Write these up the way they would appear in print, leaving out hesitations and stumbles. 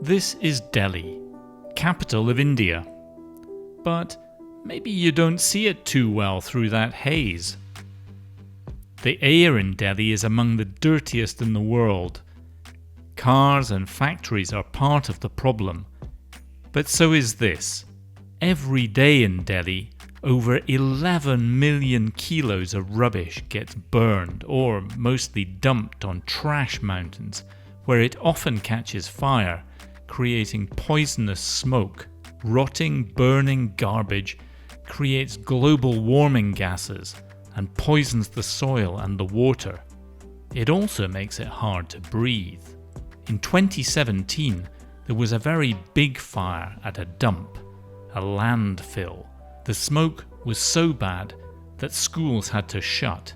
This is Delhi, capital of India. But maybe you don't see it too well through that haze. The air in Delhi is among the dirtiest in the world. Cars and factories are part of the problem. But so is this. Every day in Delhi, over 11 million kilos of rubbish gets burned or mostly dumped on trash mountains, where it often catches fire, creating poisonous smoke. Rotting, burning garbage creates global warming gases and poisons the soil and the water. It also makes it hard to breathe. In 2017, there was a very big fire at a dump, a landfill. The smoke was so bad that schools had to shut.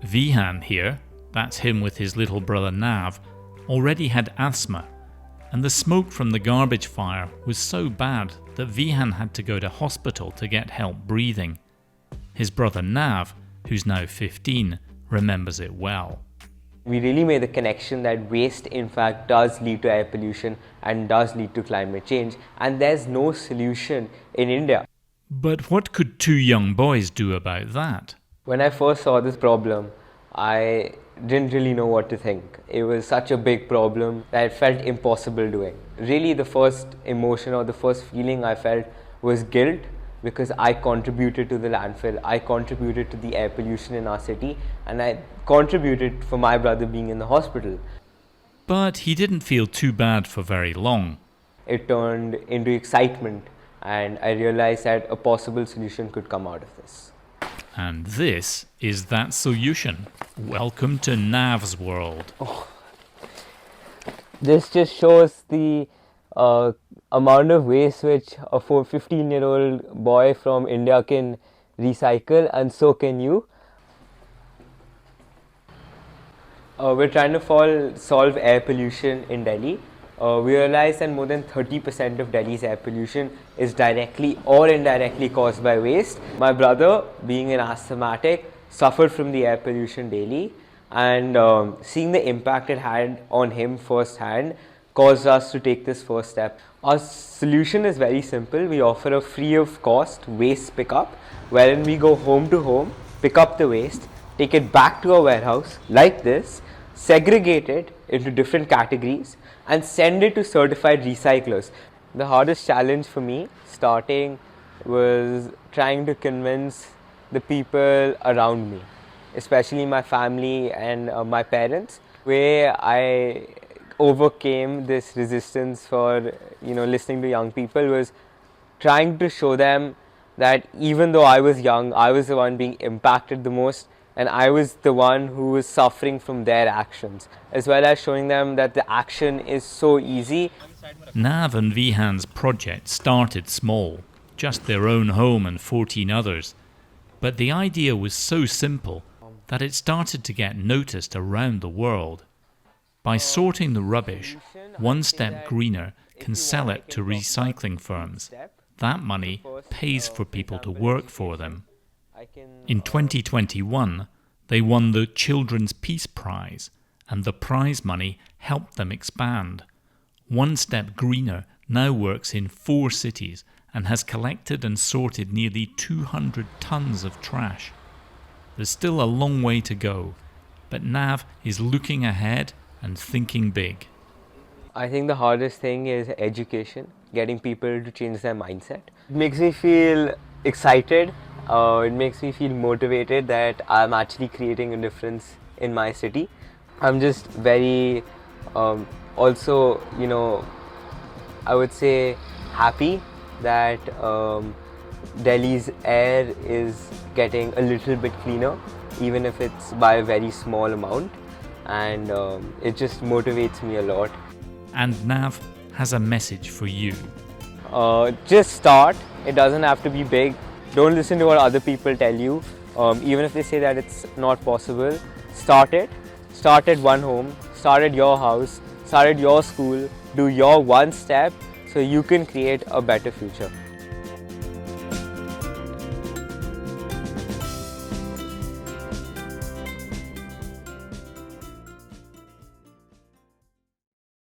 Vihan here, that's him with his little brother Nav, already had asthma, and the smoke from the garbage fire was so bad that Vihan had to go to hospital to get help breathing. His brother Nav, who's now 15, remembers it well. We really made the connection that waste in fact does lead to air pollution and does lead to climate change, and there's no solution in India. But what could two young boys do about that? When I first saw this problem, I didn't really know what to think. It was such a big problem that it felt impossible doing. Really, the first emotion or the first feeling I felt was guilt, because I contributed to the landfill, I contributed to the air pollution in our city, and I contributed for my brother being in the hospital. But he didn't feel too bad for very long. It turned into excitement, and I realized that a possible solution could come out of this. And this is that solution. Welcome to Nav's world. This just shows the amount of waste which a 15-year-old boy from India can recycle, and so can you. We're trying to solve air pollution in Delhi. We realize that more than 30% of Delhi's air pollution is directly or indirectly caused by waste. My brother, being an asthmatic, suffered from the air pollution daily, and seeing the impact it had on him firsthand caused us to take this first step. Our solution is very simple. We offer a free of cost waste pickup, wherein we go home to home, pick up the waste, take it back to a warehouse like this, segregate it into different categories, and send it to certified recyclers. The hardest challenge for me starting was trying to convince the people around me, especially my family and my parents, where I overcame this resistance for listening to young people was trying to show them that even though I was young, I was the one being impacted the most, and I was the one who was suffering from their actions, as well as showing them that the action is so easy. Nav and Vihan's project started small, just their own home and 14 others. But the idea was so simple that it started to get noticed around the world. By sorting the rubbish, One Step Greener can sell it to recycling firms. That money pays for people to work for them. In 2021, they won the Children's Peace Prize, and the prize money helped them expand. One Step Greener now works in 4 cities and has collected and sorted nearly 200 tons of trash. There's still a long way to go, but Nav is looking ahead and thinking big. I think the hardest thing is education, getting people to change their mindset. It makes me feel excited. It makes me feel motivated that I'm actually creating a difference in my city. I'm just very also, I would say happy that Delhi's air is getting a little bit cleaner, even if it's by a very small amount, and it just motivates me a lot. And Nav has a message for you. Just start. It doesn't have to be big. Don't listen to what other people tell you. Even if they say that it's not possible, start it. Start at one home, start at your house, start at your school, do your one step so you can create a better future.